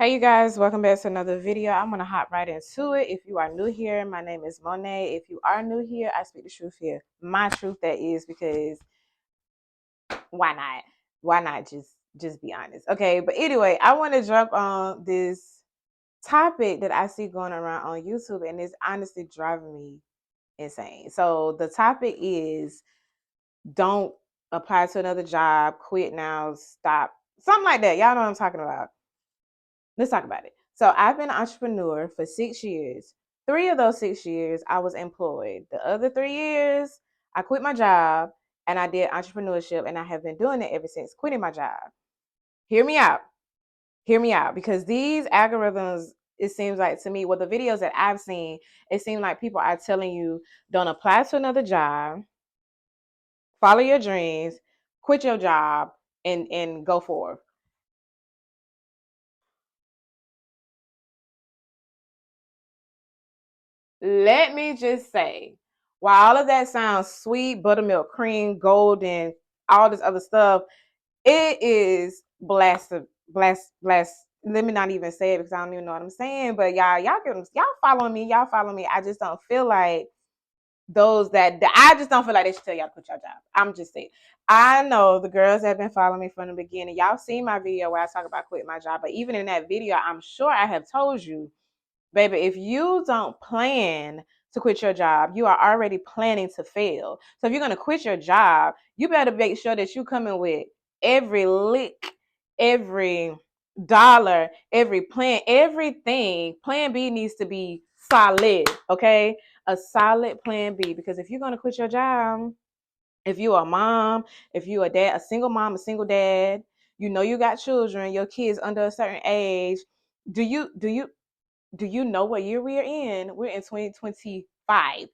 Hey you guys, welcome back to another video. I'm gonna hop right into it. If you are new here, my name is Monet. If you are new here, I speak the truth here. My truth, that is, because why not? Why not just be honest? Okay, but anyway, I want to jump on this topic that I see going around on YouTube, and it's honestly driving me insane. So the topic is, don't apply to another job, quit now, stop, something like that. Y'all know what I'm talking about. Let's talk about it. So I've been an entrepreneur for 6 years. 3 of those 6 years, I was employed. The other 3 years, I quit my job and I did entrepreneurship, and I have been doing it ever since quitting my job. Hear me out. Hear me out, because these algorithms, it seems like to me, well, the videos that I've seen, it seems like people are telling you, don't apply to another job, follow your dreams, quit your job, and go forth. Let me just say, while all of that sounds sweet, buttermilk cream, golden, all this other stuff, it is blast. Let me not even say it because I don't even know what I'm saying. But y'all following me. Y'all follow me. I just don't feel like I just don't feel like they should tell y'all to quit your job. I'm just saying. I know the girls that have been following me from the beginning. Y'all seen my video where I talk about quitting my job. But even in that video, I'm sure I have told you, baby, if you don't plan to quit your job, you are already planning to fail. So if you're going to quit your job, you better make sure that you come in with every lick, every dollar, every plan, everything. Plan B needs to be solid, okay? A solid plan B. Because if you're going to quit your job, if you're a mom, if you're a dad, a single mom, a single dad, you know you got children, your kids under a certain age, do you know what year we're in? We're in 2025.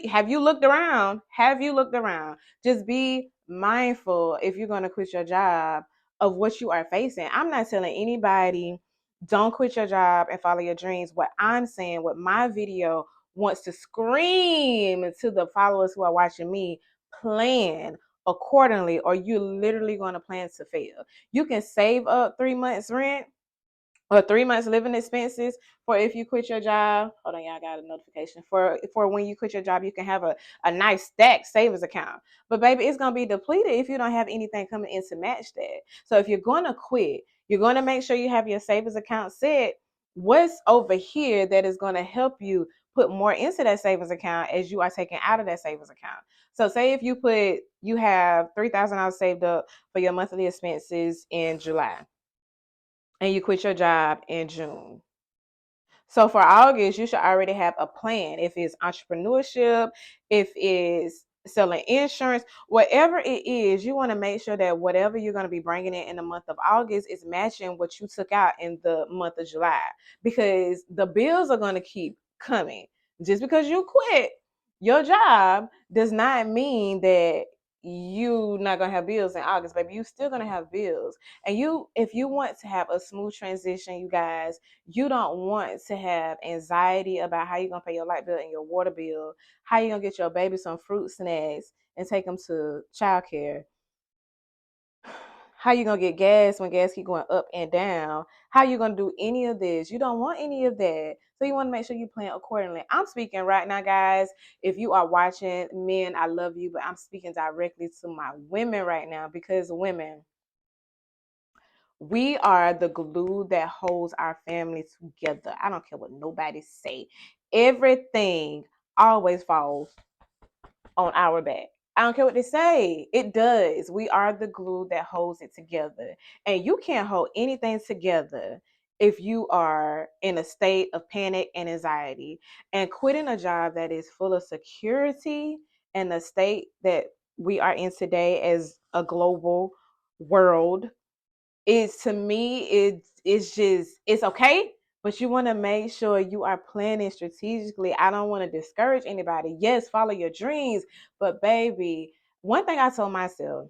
Have you looked around? Have you looked around? Just be mindful, if you're going to quit your job, of what you are facing. I'm not telling anybody don't quit your job and follow your dreams. What I'm saying, what my video wants to scream to the followers who are watching me, plan accordingly, or you're literally going to plan to fail. You can save up 3 months rent or 3 months living expenses for if you quit your job. Hold on, y'all, I got a notification. For when you quit your job, you can have a nice stack savings account. But baby, it's gonna be depleted if you don't have anything coming in to match that. So if you're gonna quit, you're gonna make sure you have your savings account set. What's over here that is gonna help you put more into that savings account as you are taking out of that savings account? So say if you have $3,000 saved up for your monthly expenses in July, and you quit your job in June. So for August, you should already have a plan. If it's entrepreneurship, if it's selling insurance, whatever it is, you want to make sure that whatever you're going to be bringing in the month of August is matching what you took out in the month of July, because the bills are going to keep coming. Just because you quit your job does not mean that you not gonna have bills in August, baby. You still gonna have bills. And if you want to have a smooth transition, you guys, you don't want to have anxiety about how you're gonna pay your light bill and your water bill, how you're gonna get your baby some fruit snacks and take them to childcare, how you gonna get gas when gas keep going up and down, how you gonna do any of this. You don't want any of that. So you want to make sure you plan accordingly. I'm speaking right now, guys. If you are watching, men, I love you, but I'm speaking directly to my women right now, because women, we are the glue that holds our family together. I don't care what nobody say. Everything always falls on our back. I don't care what they say. It does. We are the glue that holds it together. And you can't hold anything together if you are in a state of panic and anxiety. And quitting a job that is full of security, and the state that we are in today as a global world, is, to me, it's okay, but you want to make sure you are planning strategically. I don't want to discourage anybody. Yes, follow your dreams, but baby, one thing I told myself,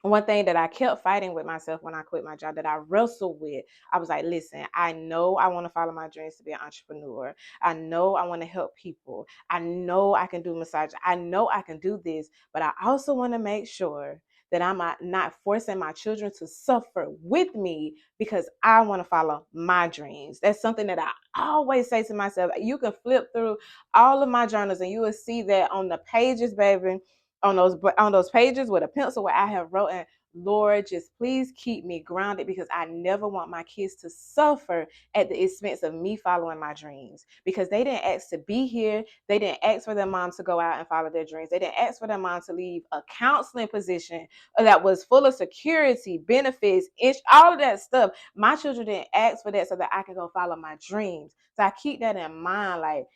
one thing that I kept fighting with myself when I quit my job, that I wrestled with, I was like, listen, I know I want to follow my dreams to be an entrepreneur. I know I want to help people. I know I can do massage. I know I can do this, but I also want to make sure that I'm not forcing my children to suffer with me because I want to follow my dreams. That's something that I always say to myself. You can flip through all of my journals and you will see that on the pages, baby, on those pages with a pencil where I have written, Lord, just please keep me grounded because I never want my kids to suffer at the expense of me following my dreams, because they didn't ask to be here. They didn't ask for their mom to go out and follow their dreams. They didn't ask for their mom to leave a counseling position that was full of security, benefits, all of that stuff. My children didn't ask for that so that I could go follow my dreams. So I keep that in mind. Like,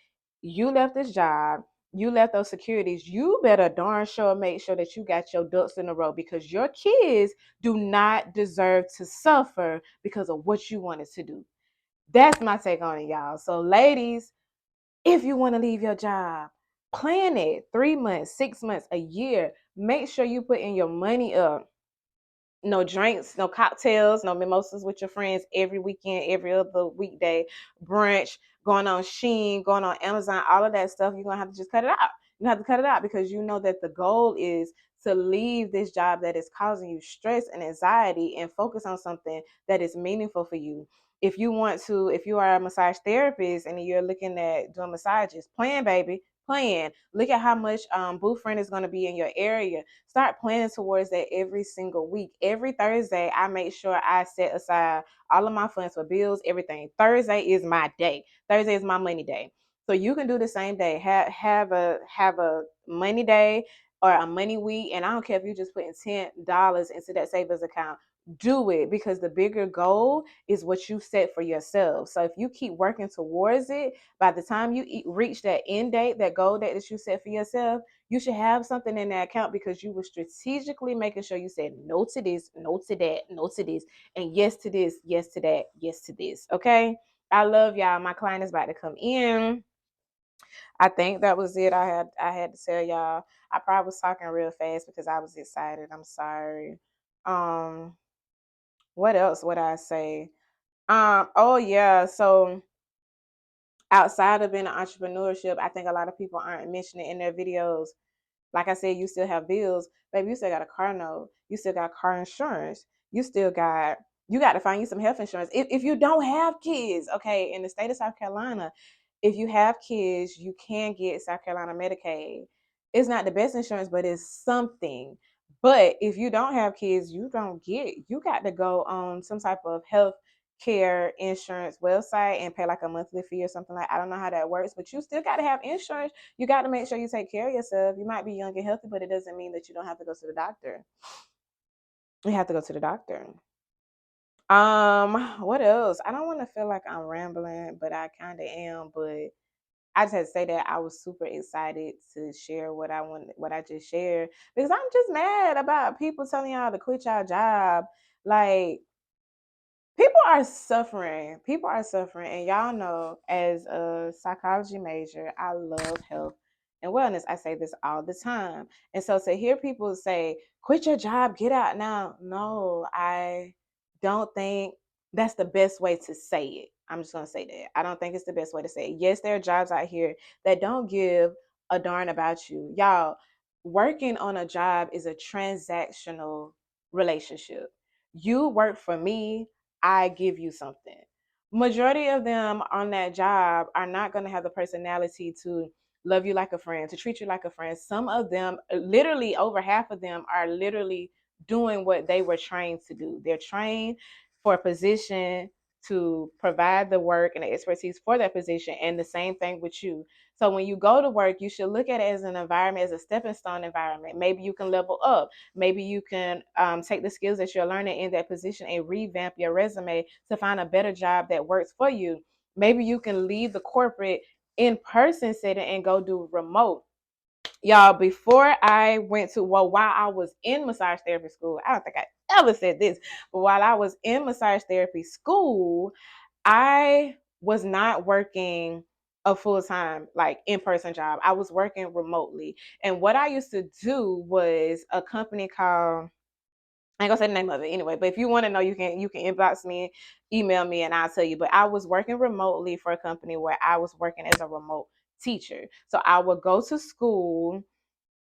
you left this job, you left those securities, you better darn sure make sure that you got your ducks in a row, because your kids do not deserve to suffer because of what you wanted to do. That's my take on it, y'all. So ladies, if you want to leave your job, plan it 3 months, 6 months, a year. Make sure you put in your money up. No drinks, no cocktails, no mimosas with your friends every weekend, every other weekday, brunch, going on Shein, going on Amazon, all of that stuff. You're going to have to just cut it out. You have to cut it out because you know that the goal is to leave this job that is causing you stress and anxiety and focus on something that is meaningful for you. If you are a massage therapist and you're looking at doing massages, plan, baby, plan. Look at how much booth rent is going to be in your area. Start planning towards that every single week. Every Thursday, I make sure I set aside all of my funds for bills, everything. Thursday is my day. Thursday is my money day. So you can do the same day. Have a money day or a money week, and I don't care if you're just putting $10 into that savings account. Do it, because the bigger goal is what you set for yourself. So if you keep working towards it, by the time you reach that end date, that goal date that you set for yourself, you should have something in that account because you were strategically making sure you said no to this, no to that, no to this, and yes to this, yes to that, yes to this. Okay. I love y'all. My client is about to come in. I think that was it. I had to tell y'all. I probably was talking real fast because I was excited. I'm sorry. Um, what else would I say? Oh yeah. So outside of being an entrepreneurship, I think a lot of people aren't mentioning in their videos. Like I said, you still have bills, baby. You still got a car note. You still got car insurance. You got to find you some health insurance. If you don't have kids, okay, in the state of South Carolina, if you have kids, you can get South Carolina Medicaid. It's not the best insurance, but it's something. But if you don't have kids, you got to go on some type of health care insurance website and pay like a monthly fee or something. Like, I don't know how that works, but you still got to have insurance. You got to make sure you take care of yourself. You might be young and healthy, but it doesn't mean that you don't have to go to the doctor. You have to go to the doctor. What else? I don't want to feel like I'm rambling, but I kind of am. But I just had to say that I was super excited to share what I just shared, because I'm just mad about people telling y'all to quit y'all job. Like, people are suffering. People are suffering. And y'all know, as a psychology major, I love health and wellness. I say this all the time. And so to hear people say, quit your job, get out now. No, I don't think that's the best way to say it. I'm just going to say that. I don't think it's the best way to say it. Yes, there are jobs out here that don't give a darn about you. Y'all, working on a job is a transactional relationship. You work for me, I give you something. Majority of them on that job are not going to have the personality to love you like a friend, to treat you like a friend. Some of them, literally over half of them, are literally doing what they were trained to do. They're trained for a position to provide the work and the expertise for that position, and the same thing with you. So when you go to work, you should look at it as an environment, as a stepping stone environment. Maybe you can level up. Maybe you can take the skills that you're learning in that position and revamp your resume to find a better job that works for you. Maybe you can leave the corporate in-person setting and go do remote. Y'all, before I went to, well, while I was in massage therapy school, I don't think I ever said this, but while I was in massage therapy school, I was not working a full-time, like, in-person job. I was working remotely. And what I used to do was a company called, I ain't gonna say the name of it anyway, but if you want to know, you can inbox me, email me, and I'll tell you. But I was working remotely for a company where I was working as a remote teacher. So I would go to school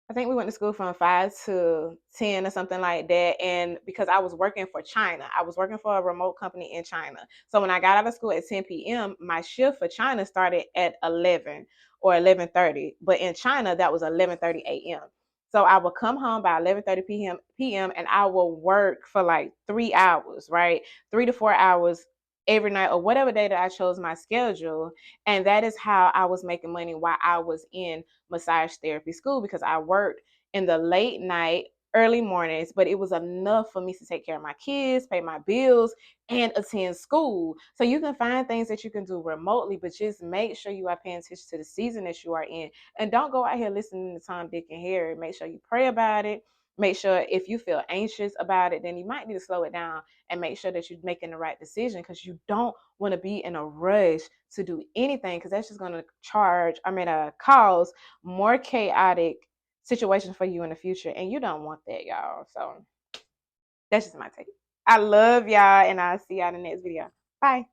I think we went to school from 5 to 10 or something like that. And because I was working for China, I was working for a remote company in China. So when I got out of school at 10 p.m., my shift for China started at 11 or 11:30. But in China, that was 11:30 a.m. So I would come home by 11:30 p.m. and I will work for like 3 hours, right? 3 to 4 hours every night or whatever day that I chose my schedule. And that is how I was making money while I was in massage therapy school, because I worked in the late night, early mornings, but it was enough for me to take care of my kids, pay my bills, and attend school. So you can find things that you can do remotely, but just make sure you are paying attention to the season that you are in. And don't go out here listening to Tom, Dick, and Harry. Make sure you pray about it. Make sure if you feel anxious about it, then you might need to slow it down and make sure that you're making the right decision, because you don't want to be in a rush to do anything, because that's just going to cause more chaotic situations for you in the future. And you don't want that, y'all. So that's just my take. I love y'all, and I'll see y'all in the next video. Bye.